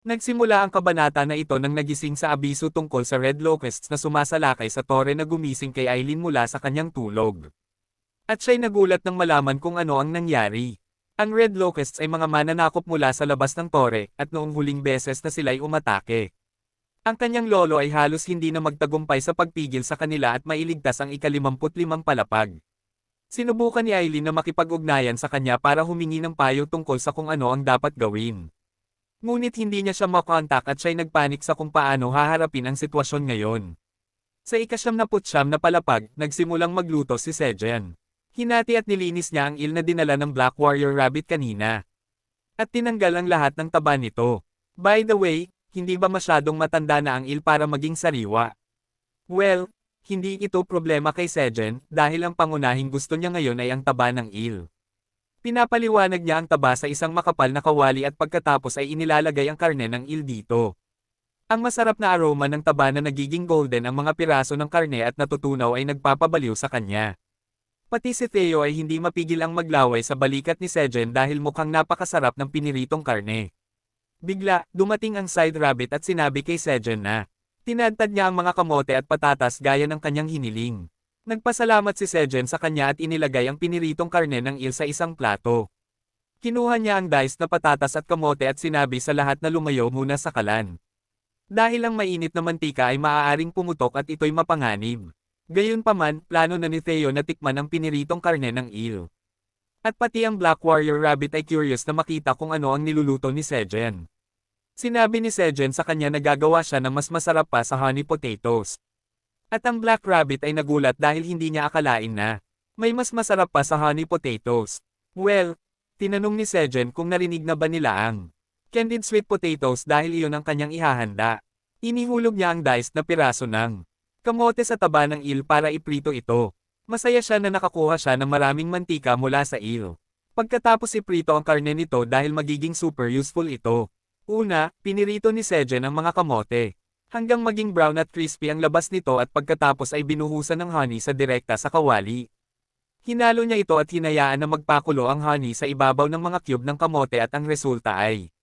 Nagsimula ang kabanata na ito nang nagising sa abiso tungkol sa Red Locusts na sumasalakay sa tore na gumising kay Eileen mula sa kanyang tulog. At siya'y nagulat nang malaman kung ano ang nangyari. Ang Red Locusts ay mga mananakop mula sa labas ng tore, at noong huling beses na sila'y umatake. Ang kanyang lolo ay halos hindi na magtagumpay sa pagpigil sa kanila at mailigtas ang ika-55 palapag. Sinubukan ni Eileen na makipag-ugnayan sa kanya para humingi ng payo tungkol sa kung ano ang dapat gawin. Ngunit hindi niya siya makontak at siya'y nagpanik sa kung paano haharapin ang sitwasyon ngayon. Sa ika-79 na palapag, nagsimulang magluto si Sejen. Hinati at nilinis niya ang na dinala ng Black Warrior Rabbit kanina. At tinanggal ang lahat ng taba nito. By the way, hindi ba masyadong matanda na ang para maging sariwa? Well, hindi ito problema kay Sejen dahil ang pangunahing gusto niya ngayon ay ang taba ng Pinapaliwanag niya ang taba sa isang makapal na kawali at pagkatapos ay inilalagay ang karne ng dito. Ang masarap na aroma ng taba na nagiging golden ang mga piraso ng karne at natutunaw ay nagpapabaliw sa kanya. Pati si Theo ay hindi mapigil ang maglaway sa balikat ni Sejen dahil mukhang napakasarap ng piniritong karne. Bigla, dumating ang side rabbit at sinabi kay Sejen na tinadtad niya ang mga kamote at patatas gaya ng kanyang hiniling. Nagpasalamat si Sejen sa kanya at inilagay ang piniritong karne ng sa isang plato. Kinuha niya ang diced na patatas at kamote at sinabi sa lahat na lumayo muna sa kalan. Dahil ang mainit na mantika ay maaaring pumutok at ito'y mapanganib. Gayunpaman, plano na ni Theo na tikman ang piniritong karne ng At pati ang Black Warrior Rabbit ay curious na makita kung ano ang niluluto ni Sejen. Sinabi ni Sejen sa kanya na gagawa siya ng mas masarap pa sa honey potatoes. At ang Black Rabbit ay nagulat dahil hindi niya akalain na may mas masarap pa sa honey potatoes. Well, tinanong ni Sejen kung narinig na ba nila ang candied sweet potatoes dahil iyon ang kanyang ihahanda. Inihulog niya ang diced na piraso ng kamote sa taba ng para iprito ito. Masaya siya na nakakuha siya ng maraming mantika mula sa Pagkatapos iprito ang karne nito dahil magiging super useful ito. Una, pinirito ni Sejen ang mga kamote. Hanggang maging brown at crispy ang labas nito at pagkatapos ay binuhusan ng honey sa direkta sa kawali. Hinalo niya ito at hinayaan na magpakulo ang honey sa ibabaw ng mga cube ng kamote at ang resulta ay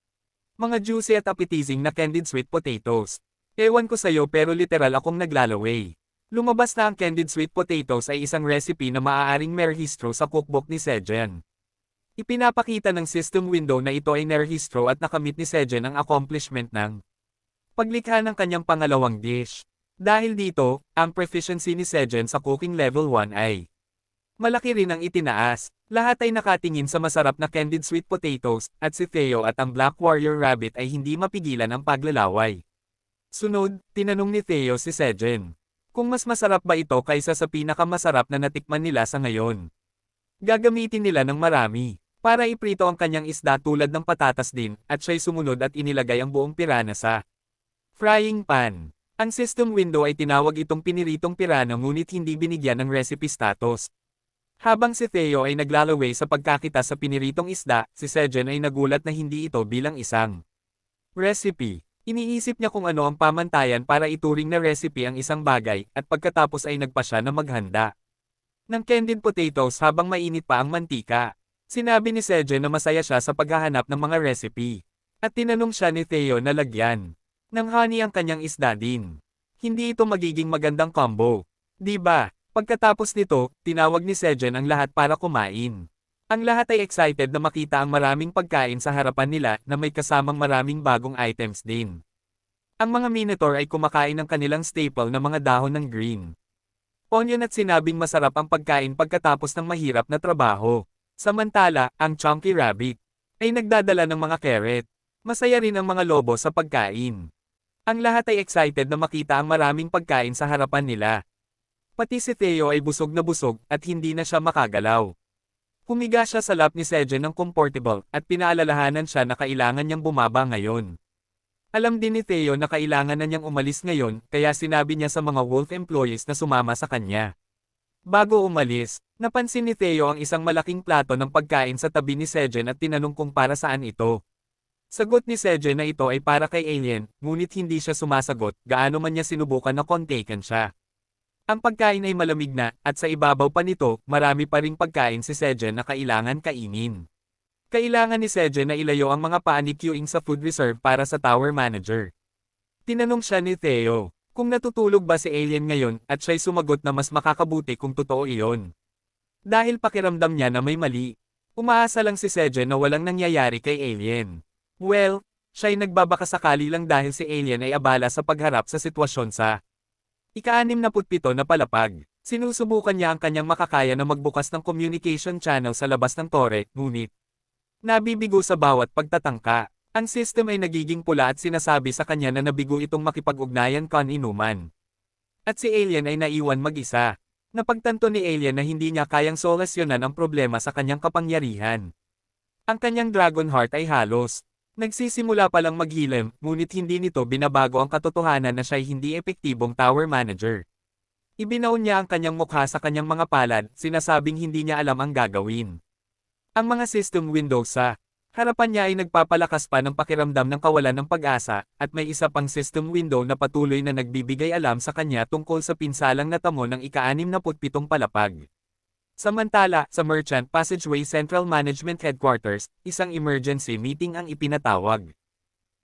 mga juicy at appetizing na candied sweet potatoes. Ewan ko sa'yo pero literal akong naglalaway. Lumabas na ang candied sweet potatoes ay isang recipe na maaaring merehistro sa cookbook ni Sejen. Ipinapakita ng system window na ito ay nerehistro at nakamit ni Sejen ang accomplishment ng paglikha ng kanyang pangalawang dish. Dahil dito, ang proficiency ni Sejen sa cooking level 1 ay malaki rin ang itinaas. Lahat ay nakatingin sa masarap na candied sweet potatoes, at si Theo at ang Black Warrior Rabbit ay hindi mapigilan ang paglalaway. Sunod, tinanong ni Theo si Sejen kung mas masarap ba ito kaysa sa pinakamasarap na natikman nila sa ngayon. Gagamitin nila ng marami para iprito ang kanyang isda tulad ng patatas din, at siya'y sumunod at inilagay ang buong pirana sa frying pan. Ang system window ay tinawag itong piniritong pirana ngunit hindi binigyan ng recipe status. Habang si Theo ay naglalaway sa pagkakita sa piniritong isda, si Sejen ay nagulat na hindi ito bilang isang recipe. Iniisip niya kung ano ang pamantayan para ituring na recipe ang isang bagay, at pagkatapos ay nagpa siya na maghanda ng candied potatoes habang mainit pa ang mantika. Sinabi ni Sejen na masaya siya sa paghahanap ng mga recipe. At tinanong siya ni Theo na lagyan ng honey ang kanyang isda din. Hindi ito magiging magandang combo, di ba? Pagkatapos nito, tinawag ni Sejen ang lahat para kumain. Ang lahat ay excited na makita ang maraming pagkain sa harapan nila na may kasamang maraming bagong items din. Ang mga Minotaur ay kumakain ng kanilang staple na mga dahon ng green onion at sinabing masarap ang pagkain pagkatapos ng mahirap na trabaho. Samantala, ang Chunky Rabbit ay nagdadala ng mga carrot. Masaya rin ang mga lobo sa pagkain. Ang lahat ay excited na makita ang maraming pagkain sa harapan nila. Pati si Theo ay busog na busog at hindi na siya makagalaw. Humiga siya sa lap ni Sejen ng comfortable at pinaalalahanan siya na kailangan niyang bumaba ngayon. Alam din ni Theo na kailangan na niyang umalis ngayon kaya sinabi niya sa mga wolf employees na sumama sa kanya. Bago umalis, napansin ni Theo ang isang malaking plato ng pagkain sa tabi ni Sejen at tinanong kung para saan ito. Sagot ni Sejen na ito ay para kay Alien, ngunit hindi siya sumasagot, gaano man niya sinubukan na kontaken siya. Ang pagkain ay malamig na, at sa ibabaw pa nito, marami pa ring pagkain si Sejen na kailangan kainin. Kailangan ni Seje na ilayo ang mga paa ni Kyuing sa food reserve para sa tower manager. Tinanong siya ni Theo kung natutulog ba si Alien ngayon at siya'y sumagot na mas makakabuti kung totoo iyon. Dahil pakiramdam niya na may mali. Umaasa lang si Seje na walang nangyayari kay Alien. Well, siya'y nagbabakasakali lang dahil si Alien ay abala sa pagharap sa sitwasyon sa ika-67 na palapag. Sinusubukan niya ang kanyang makakaya na magbukas ng communication channel sa labas ng tore, ngunit nabibigo sa bawat pagtatangka. Ang system ay nagiging pula at sinasabi sa kanya na nabigo itong makipag-ugnayan kan-inuman. At si Alien ay naiwan mag-isa. Napagtanto ni Alien na hindi niya kayang solusyonan ang problema sa kanyang kapangyarihan. Ang kanyang Dragon Heart ay halos nagsisimula palang maghilom, ngunit hindi nito binabago ang katotohanan na siya'y hindi epektibong tower manager. Ibinaon niya ang kanyang mukha sa kanyang mga palad, sinasabing hindi niya alam ang gagawin. Ang mga system windows sa harapan niya ay nagpapalakas pa ng pakiramdam ng kawalan ng pag-asa, at may isa pang system window na patuloy na nagbibigay alam sa kanya tungkol sa pinsalang natamo ng ika-67 palapag. Samantala, sa Merchant Passageway Central Management Headquarters, isang emergency meeting ang ipinatawag.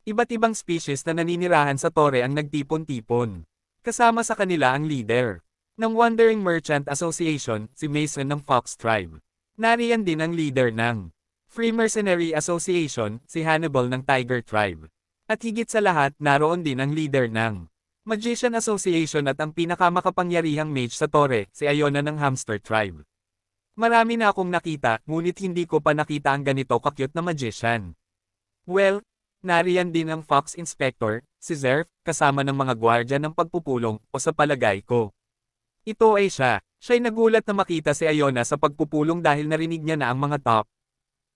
Iba't ibang species na naninirahan sa tore ang nagtipon-tipon. Kasama sa kanila ang leader ng Wandering Merchant Association, si Mason ng Fox Tribe. Nariyan din ang leader ng Free Mercenary Association, si Hannibal ng Tiger Tribe. At higit sa lahat, naroon din ang leader ng Magician Association at ang pinakamakapangyarihang mage sa tore, si Iona ng Hamster Tribe. Marami na akong nakita, ngunit hindi ko pa nakita ang ganito ka-cute na magician. Well, nariyan din ang Fox Inspector, si Zerf, kasama ng mga gwardya ng pagpupulong, o sa palagay ko. Ito ay siya. Siya'y nagulat na makita si Iona sa pagpupulong dahil narinig niya na ang mga top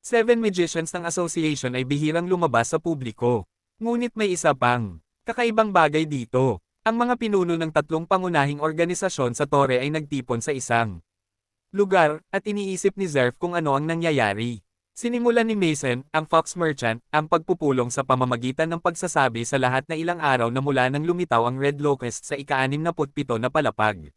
7 magicians ng association ay bihirang lumabas sa publiko. Ngunit may isa pang kakaibang bagay dito. Ang mga pinuno ng tatlong pangunahing organisasyon sa tore ay nagtipon sa isang lugar, at iniisip ni Zerf kung ano ang nangyayari. Sinimulan ni Mason, ang Fox Merchant, ang pagpupulong sa pamamagitan ng pagsasabi sa lahat na ilang araw na mula nang lumitaw ang Red Locust sa ika-67 na palapag.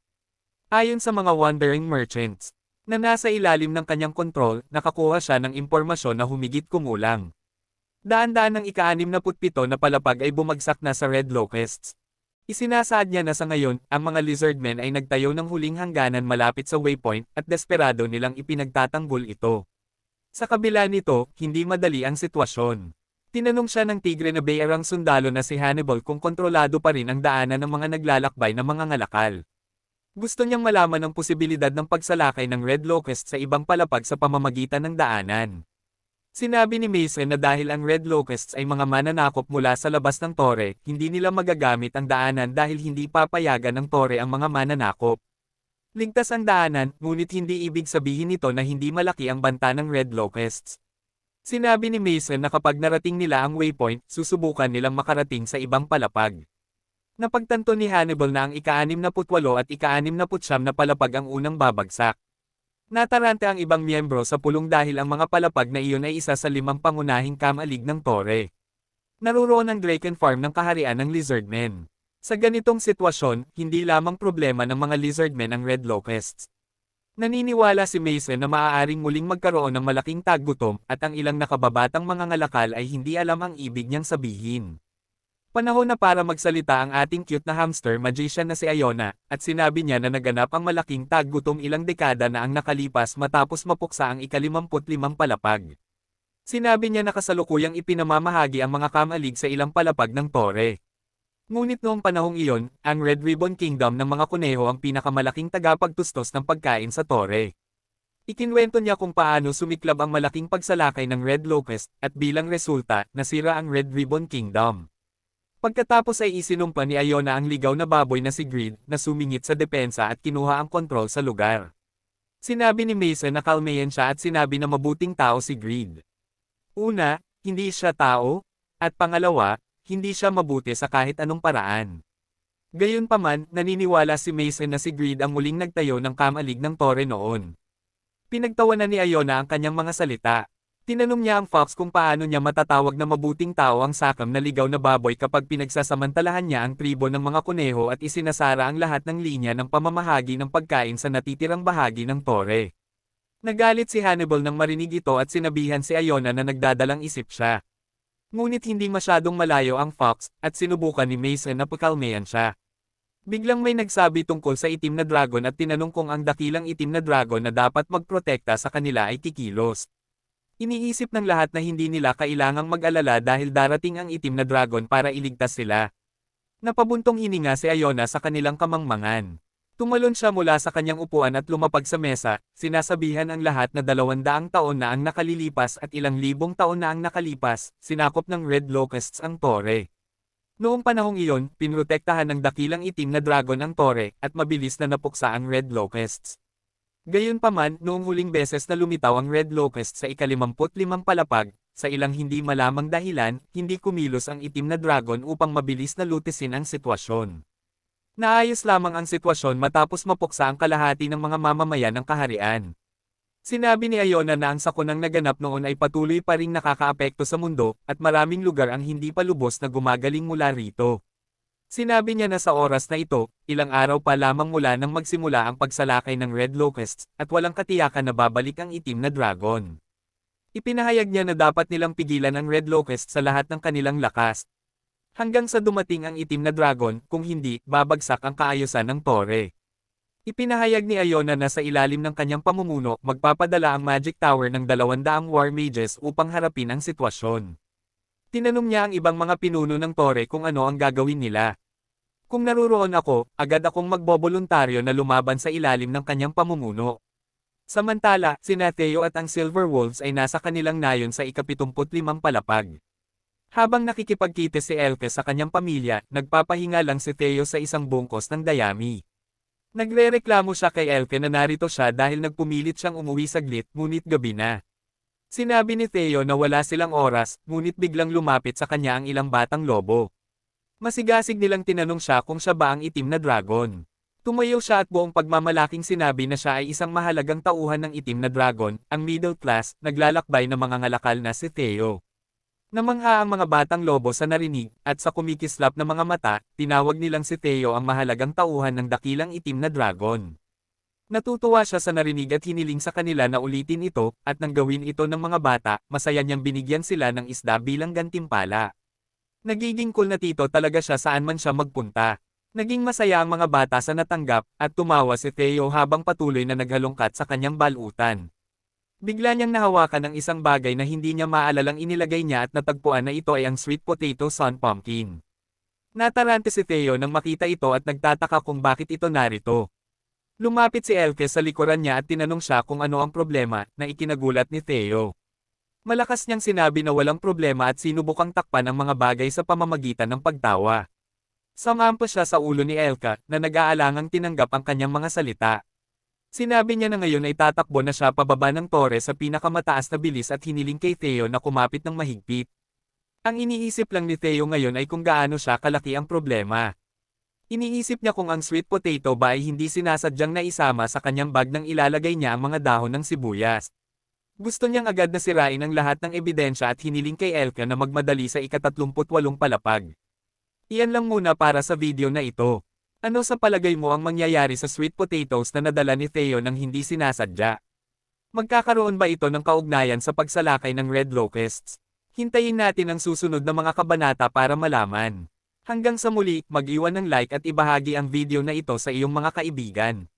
Ayon sa mga Wandering Merchants, na nasa ilalim ng kanyang kontrol, nakakuha siya ng impormasyon na humigit kumulang. Daan-daan ng ika-67 na palapag ay bumagsak na sa Red Locusts. Isinasaad niya na sa ngayon, ang mga Lizardmen ay nagtayo ng huling hangganan malapit sa waypoint at desperado nilang ipinagtatanggol ito. Sa kabila nito, hindi madali ang sitwasyon. Tinanong siya ng tigre na bayarang sundalo na si Hannibal kung kontrolado pa rin ang daanan ng mga naglalakbay na mga ngalakal. Gusto niyang malaman ang posibilidad ng pagsalakay ng Red Locust sa ibang palapag sa pamamagitan ng daanan. Sinabi ni Mason na dahil ang Red Locusts ay mga mananakop mula sa labas ng tore, hindi nila magagamit ang daanan dahil hindi papayagan ng tore ang mga mananakop. Ligtas ang daanan, ngunit hindi ibig sabihin nito na hindi malaki ang banta ng Red Locusts. Sinabi ni Mason na kapag narating nila ang waypoint, susubukan nilang makarating sa ibang palapag. Napagtanto ni Hannibal na ang ika-68 at ika-69 na palapag ang unang babagsak. Natarante ang ibang miyembro sa pulong dahil ang mga palapag na iyon ay isa sa 5 pangunahing kamalig ng tore. Naroon ang Draken Farm ng kaharian ng Lizardmen. Sa ganitong sitwasyon, hindi lamang problema ng mga Lizardmen ang Red Locusts. Naniniwala si Mason na maaaring muling magkaroon ng malaking taggutom at ang ilang nakababatang mga ngalakal ay hindi alam ang ibig niyang sabihin. Panahon na para magsalita ang ating cute na hamster magician na si Iona, at sinabi niya na naganap ang malaking taggutom ilang dekada na ang nakalipas matapos mapuksa ang ika-55 palapag. Sinabi niya na kasalukuyang ipinamamahagi ang mga kamalig sa ilang palapag ng tore. Ngunit noong panahong iyon, ang Red Ribbon Kingdom ng mga kuneho ang pinakamalaking tagapagtustos ng pagkain sa tore. Ikinwento niya kung paano sumiklab ang malaking pagsalakay ng Red Locust, at bilang resulta, nasira ang Red Ribbon Kingdom. Pagkatapos ay isinumpa ni Iona ang ligaw na baboy na si Greed, na sumingit sa depensa at kinuha ang kontrol sa lugar. Sinabi ni Mason na kalmayan siya at sinabi na mabuting tao si Greed. Una, hindi siya tao, at pangalawa, hindi siya mabuti sa kahit anong paraan. Gayunpaman, naniniwala si Mason na si Greed ang muling nagtayo ng kamalig ng tore noon. Pinagtawanan ni Iona ang kanyang mga salita. Tinanong niya ang Fox kung paano niya matatawag na mabuting tao ang sakam na ligaw na baboy kapag pinagsasamantalahan niya ang tribo ng mga kuneho at isinasara ang lahat ng linya ng pamamahagi ng pagkain sa natitirang bahagi ng tore. Nagalit si Hannibal nang marinig ito at sinabihan si Iona na nagdadalang isip siya. Ngunit hindi masyadong malayo ang Fox, at sinubukan ni Mason na pakalmayan siya. Biglang may nagsabi tungkol sa itim na dragon at tinanong kung ang dakilang itim na dragon na dapat magprotekta sa kanila ay kikilos. Iniisip ng lahat na hindi nila kailangang mag-alala dahil darating ang itim na dragon para iligtas sila. Napabuntong hininga si Iona sa kanilang kamangmangan. Tumalon siya mula sa kanyang upuan at lumapag sa mesa, sinasabihan ang lahat na 200 taon na ang nakalilipas at ilang libong taon na ang nakalipas, sinakop ng Red Locusts ang tore. Noong panahong iyon, pinrotektahan ng dakilang itim na dragon ang tore, at mabilis na napuksa ang Red Locusts. Gayunpaman, noong huling beses na lumitaw ang Red Locust sa ika-55 palapag, sa ilang hindi malamang dahilan, hindi kumilos ang itim na dragon upang mabilis na lutisin ang sitwasyon. Naayos lamang ang sitwasyon matapos mapuksa ang kalahati ng mga mamamayan ng kaharian. Sinabi ni Iona na ang sakunang naganap noon ay patuloy pa ring nakakaapekto sa mundo, at maraming lugar ang hindi pa lubos na gumagaling mula rito. Sinabi niya na sa oras na ito, ilang araw pa lamang mula nang magsimula ang pagsalakay ng Red Locusts, at walang katiyakan na babalik ang itim na dragon. Ipinahayag niya na dapat nilang pigilan ang Red Locust sa lahat ng kanilang lakas. Hanggang sa dumating ang itim na dragon, kung hindi, babagsak ang kaayusan ng tore. Ipinahayag ni Iona na sa ilalim ng kanyang pamumuno, magpapadala ang Magic Tower ng 200 War Mages upang harapin ang sitwasyon. Tinanong niya ang ibang mga pinuno ng tore kung ano ang gagawin nila. Kung naruroon ako, agad akong magboboluntaryo na lumaban sa ilalim ng kanyang pamumuno. Samantala, sina Theo at ang Silver Wolves ay nasa kanilang nayon sa ika-75 palapag. Habang nakikipagkita si Elke sa kanyang pamilya, nagpapahinga lang si Theo sa isang bungkos ng dayami. Nagrereklamo siya kay Elke na narito siya dahil nagpumilit siyang umuwi saglit, ngunit gabi na. Sinabi ni Theo na wala silang oras, ngunit biglang lumapit sa kanya ang ilang batang lobo. Masigasig nilang tinanong siya kung siya ba ang itim na dragon. Tumayo siya at buong pagmamalaking sinabi na siya ay isang mahalagang tauhan ng itim na dragon, ang middle class, naglalakbay na mga ngalakal na si Theo. Namangha ang mga batang lobo sa narinig, at sa kumikislap na mga mata, tinawag nilang si Theo ang mahalagang tauhan ng dakilang itim na dragon. Natutuwa siya sa narinig at hiniling sa kanila na ulitin ito, at nang gawin ito ng mga bata, masaya niyang binigyan sila ng isda bilang gantimpala. Nagiging cool na tito talaga siya saan man siya magpunta. Naging masaya ang mga bata sa natanggap, at tumawa si Theo habang patuloy na naghalongkat sa kanyang balutan. Bigla niyang nahawakan ng isang bagay na hindi niya maalalang inilagay niya at natagpuan na ito ay ang sweet potato sun pumpkin. Natarante si Theo nang makita ito at nagtataka kung bakit ito narito. Lumapit si Elke sa likuran niya at tinanong siya kung ano ang problema, na ikinagulat ni Theo. Malakas niyang sinabi na walang problema at sinubukang takpan ang mga bagay sa pamamagitan ng pagtawa. Sumampa siya sa ulo ni Elke, na nag-aalangang tinanggap ang kanyang mga salita. Sinabi niya na ngayon ay tatakbo na siya pababa ng tore sa pinakamataas na bilis at hiniling kay Theo na kumapit ng mahigpit. Ang iniisip lang ni Theo ngayon ay kung gaano siya kalaki ang problema. Iniisip niya kung ang sweet potato ba ay hindi sinasadyang naisama sa kanyang bag nang ilalagay niya ang mga dahon ng sibuyas. Gusto niyang agad na sirain ang lahat ng ebidensya at hiniling kay Elke na magmadali sa ika-38 palapag. Iyan lang muna para sa video na ito. Ano sa palagay mo ang mangyayari sa sweet potatoes na nadala ni Theo nang hindi sinasadya? Magkakaroon ba ito ng kaugnayan sa pagsalakay ng Red Locusts? Hintayin natin ang susunod na mga kabanata para malaman. Hanggang sa muli, mag-iwan ng like at ibahagi ang video na ito sa iyong mga kaibigan.